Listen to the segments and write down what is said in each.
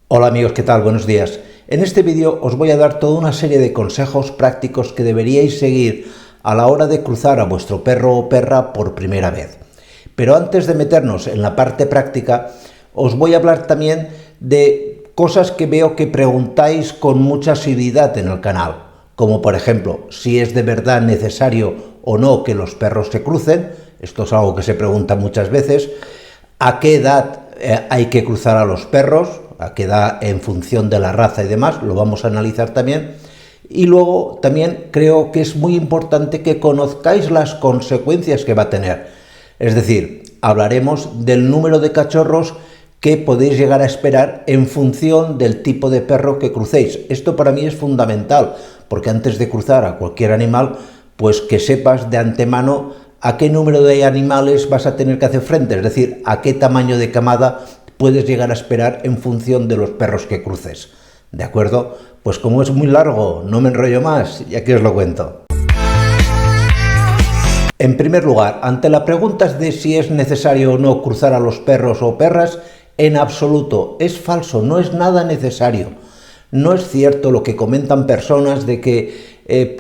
Hola amigos, ¿qué tal? Buenos días. En este vídeo os voy a dar toda una serie de consejos prácticos que deberíais seguir a la hora de cruzar a vuestro perro o perra por primera vez. Pero antes de meternos en la parte práctica, os voy a hablar también de cosas que veo que preguntáis con mucha asiduidad en el canal, como por ejemplo, si es de verdad necesario o no que los perros se crucen. Esto es algo que se pregunta muchas veces. ¿A qué edad hay que cruzar a los perros? ¿A qué edad en función de la raza y demás? Lo vamos a analizar también. Y luego también creo que es muy importante que conozcáis las consecuencias que va a tener. Es decir, hablaremos del número de cachorros que podéis llegar a esperar en función del tipo de perro que crucéis. Esto para mí es fundamental, porque antes de cruzar a cualquier animal, pues que sepas de antemano a qué número de animales vas a tener que hacer frente, es decir, a qué tamaño de camada puedes llegar a esperar en función de los perros que cruces. ¿De acuerdo? Pues como es muy largo, no me enrollo más y aquí os lo cuento. En primer lugar, ante la pregunta de si es necesario o no cruzar a los perros o perras, en absoluto, es falso, no es nada necesario. No es cierto lo que comentan personas de que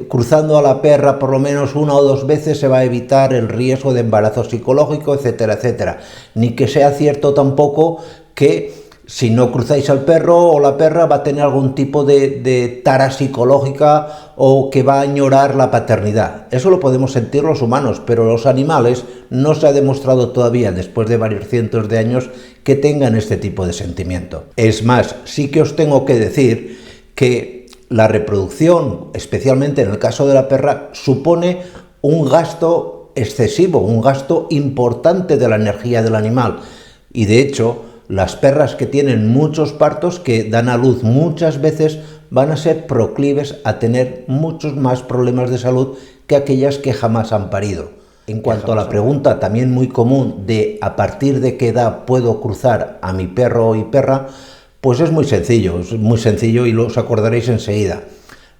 cruzando a la perra por lo menos 1 o 2 veces se va a evitar el riesgo de embarazo psicológico, etcétera, etcétera. Ni que sea cierto tampoco que si no cruzáis al perro o la perra va a tener algún tipo de tara psicológica o que va a añorar la paternidad. Eso lo podemos sentir los humanos, pero los animales no se ha demostrado todavía, después de varios cientos de años, que tengan este tipo de sentimiento. Es más, sí que os tengo que decir que la reproducción, especialmente en el caso de la perra, supone un gasto excesivo, un gasto importante de la energía del animal. Y de hecho, las perras que tienen muchos partos, que dan a luz muchas veces, van a ser proclives a tener muchos más problemas de salud que aquellas que jamás han parido. En cuanto a la pregunta también muy común de a partir de qué edad puedo cruzar a mi perro y perra, pues es muy sencillo y os acordaréis enseguida.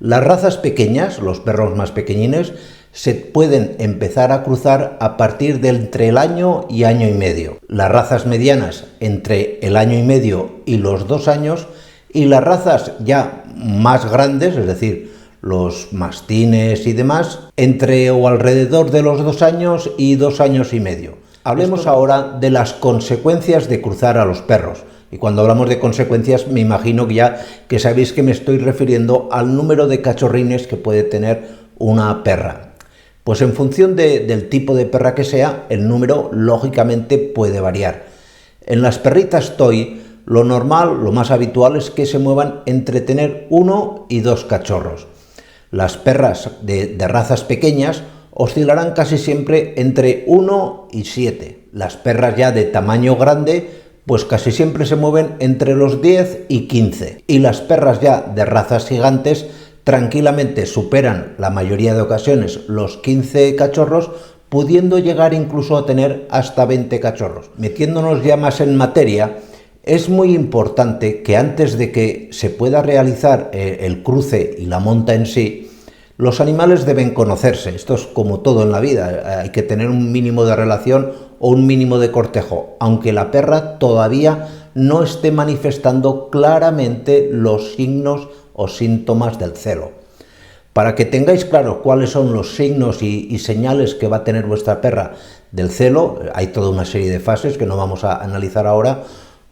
Las razas pequeñas, los perros más pequeñines, se pueden empezar a cruzar a partir de entre el año y año y medio. Las razas medianas entre el año y medio y los 2 años, y las razas ya más grandes, es decir, los mastines y demás, entre o alrededor de los 2 años y 2 años y medio. Hablemos ahora de las consecuencias de cruzar a los perros. Y cuando hablamos de consecuencias, me imagino que ya que sabéis que me estoy refiriendo al número de cachorrines que puede tener una perra. Pues en función del tipo de perra que sea, el número lógicamente puede variar. En las perritas toy, lo normal, lo más habitual es que se muevan entre tener 1 y 2 cachorros. Las perras de razas pequeñas oscilarán casi siempre entre 1 y 7. Las perras ya de tamaño grande pues casi siempre se mueven entre los 10 y 15. Y las perras ya de razas gigantes tranquilamente superan la mayoría de ocasiones los 15 cachorros, pudiendo llegar incluso a tener hasta 20 cachorros. Metiéndonos ya más en materia, es muy importante que antes de que se pueda realizar el cruce y la monta en sí, los animales deben conocerse. Esto es como todo en la vida, hay que tener un mínimo de relación o un mínimo de cortejo, aunque la perra todavía no esté manifestando claramente los signos o síntomas del celo. Para que tengáis claro cuáles son los signos y señales que va a tener vuestra perra del celo, hay toda una serie de fases que no vamos a analizar ahora,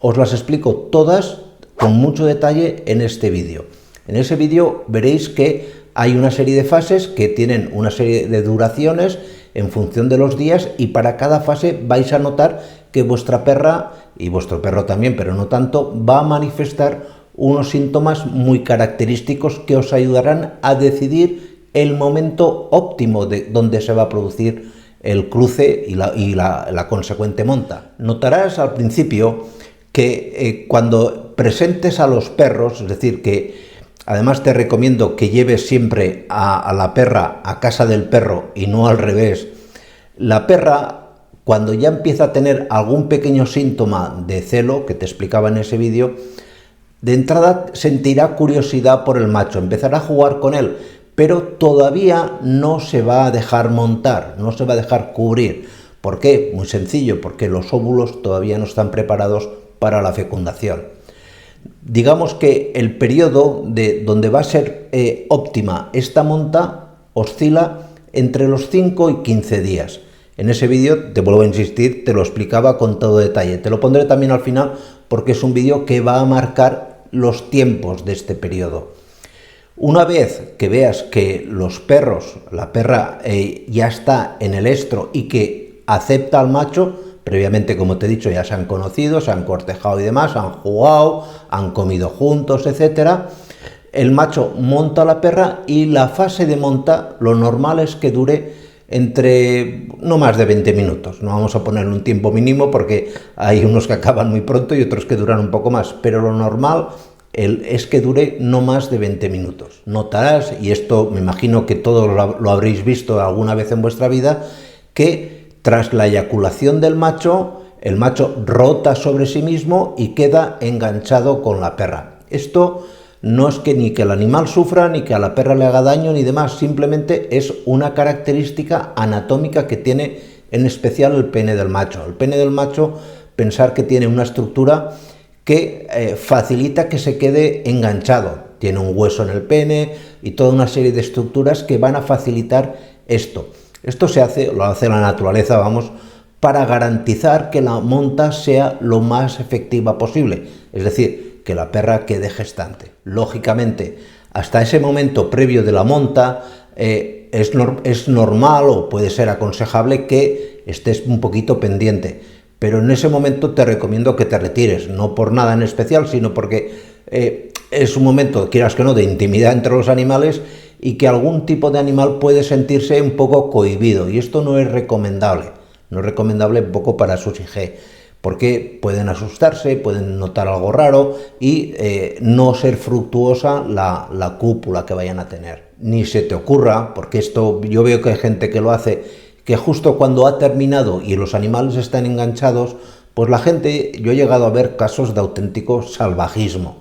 os las explico todas con mucho detalle en este vídeo. En ese vídeo veréis que hay una serie de fases que tienen una serie de duraciones en función de los días, y para cada fase vais a notar que vuestra perra, y vuestro perro también, pero no tanto, va a manifestar unos síntomas muy característicos que os ayudarán a decidir el momento óptimo de donde se va a producir el cruce y la consecuente monta. Notarás al principio que cuando presentes a los perros, es decir, que además te recomiendo que lleves siempre a la perra a casa del perro y no al revés. La perra, cuando ya empieza a tener algún pequeño síntoma de celo, que te explicaba en ese vídeo, de entrada sentirá curiosidad por el macho, empezará a jugar con él, pero todavía no se va a dejar montar, no se va a dejar cubrir. ¿Por qué? Muy sencillo, porque los óvulos todavía no están preparados para la fecundación. Digamos que el periodo donde va a ser óptima esta monta oscila entre los 5 y 15 días. En ese vídeo, te vuelvo a insistir, te lo explicaba con todo detalle. Te lo pondré también al final porque es un vídeo que va a marcar los tiempos de este periodo. Una vez que veas que los perros, la perra ya está en el estro y que acepta al macho, previamente, como te he dicho, ya se han conocido, se han cortejado y demás, han jugado, han comido juntos, etcétera. El macho monta a la perra y la fase de monta, lo normal es que dure entre no más de 20 minutos. No vamos a ponerle un tiempo mínimo porque hay unos que acaban muy pronto y otros que duran un poco más, pero lo normal es que dure no más de 20 minutos. Notarás, y esto me imagino que todos lo habréis visto alguna vez en vuestra vida, que tras la eyaculación del macho, el macho rota sobre sí mismo y queda enganchado con la perra. Esto no es que ni que el animal sufra, ni que a la perra le haga daño, ni demás, simplemente es una característica anatómica que tiene en especial el pene del macho. El pene del macho, pensar que tiene una estructura que facilita que se quede enganchado. Tiene un hueso en el pene y toda una serie de estructuras que van a facilitar esto. Esto lo hace la naturaleza, vamos, para garantizar que la monta sea lo más efectiva posible. Es decir, que la perra quede gestante. Lógicamente, hasta ese momento previo de la monta, es normal o puede ser aconsejable que estés un poquito pendiente. Pero en ese momento te recomiendo que te retires, no por nada en especial, sino porque es un momento, quieras que no, de intimidad entre los animales y que algún tipo de animal puede sentirse un poco cohibido. Y esto no es recomendable. No es recomendable un poco para sus hijos, porque pueden asustarse, pueden notar algo raro y no ser fructuosa la cópula que vayan a tener. Ni se te ocurra, porque esto yo veo que hay gente que lo hace, que justo cuando ha terminado y los animales están enganchados, pues la gente, yo he llegado a ver casos de auténtico salvajismo.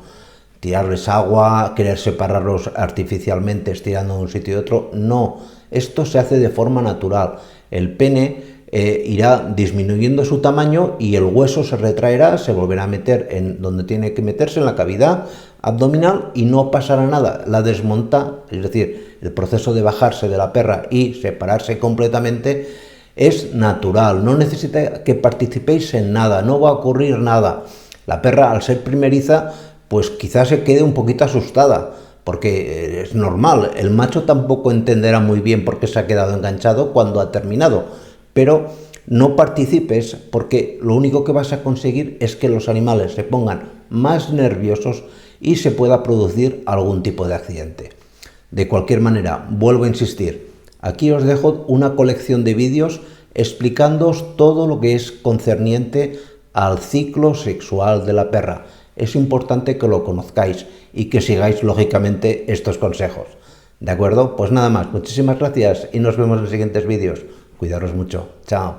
Tirarles agua, querer separarlos artificialmente estirando de un sitio y otro. No, esto se hace de forma natural. El pene irá disminuyendo su tamaño y el hueso se retraerá, se volverá a meter en donde tiene que meterse, en la cavidad abdominal, y no pasará nada. La desmonta, es decir, el proceso de bajarse de la perra y separarse completamente es natural. No necesita que participéis en nada, no va a ocurrir nada. La perra, al ser primeriza, pues quizás se quede un poquito asustada, porque es normal. El macho tampoco entenderá muy bien por qué se ha quedado enganchado cuando ha terminado. Pero no participes, porque lo único que vas a conseguir es que los animales se pongan más nerviosos y se pueda producir algún tipo de accidente. De cualquier manera, vuelvo a insistir, aquí os dejo una colección de vídeos explicándoos todo lo que es concerniente al ciclo sexual de la perra. Es importante que lo conozcáis y que sigáis lógicamente estos consejos. ¿De acuerdo? Pues nada más, muchísimas gracias y nos vemos en siguientes vídeos. Cuidaros mucho. Chao.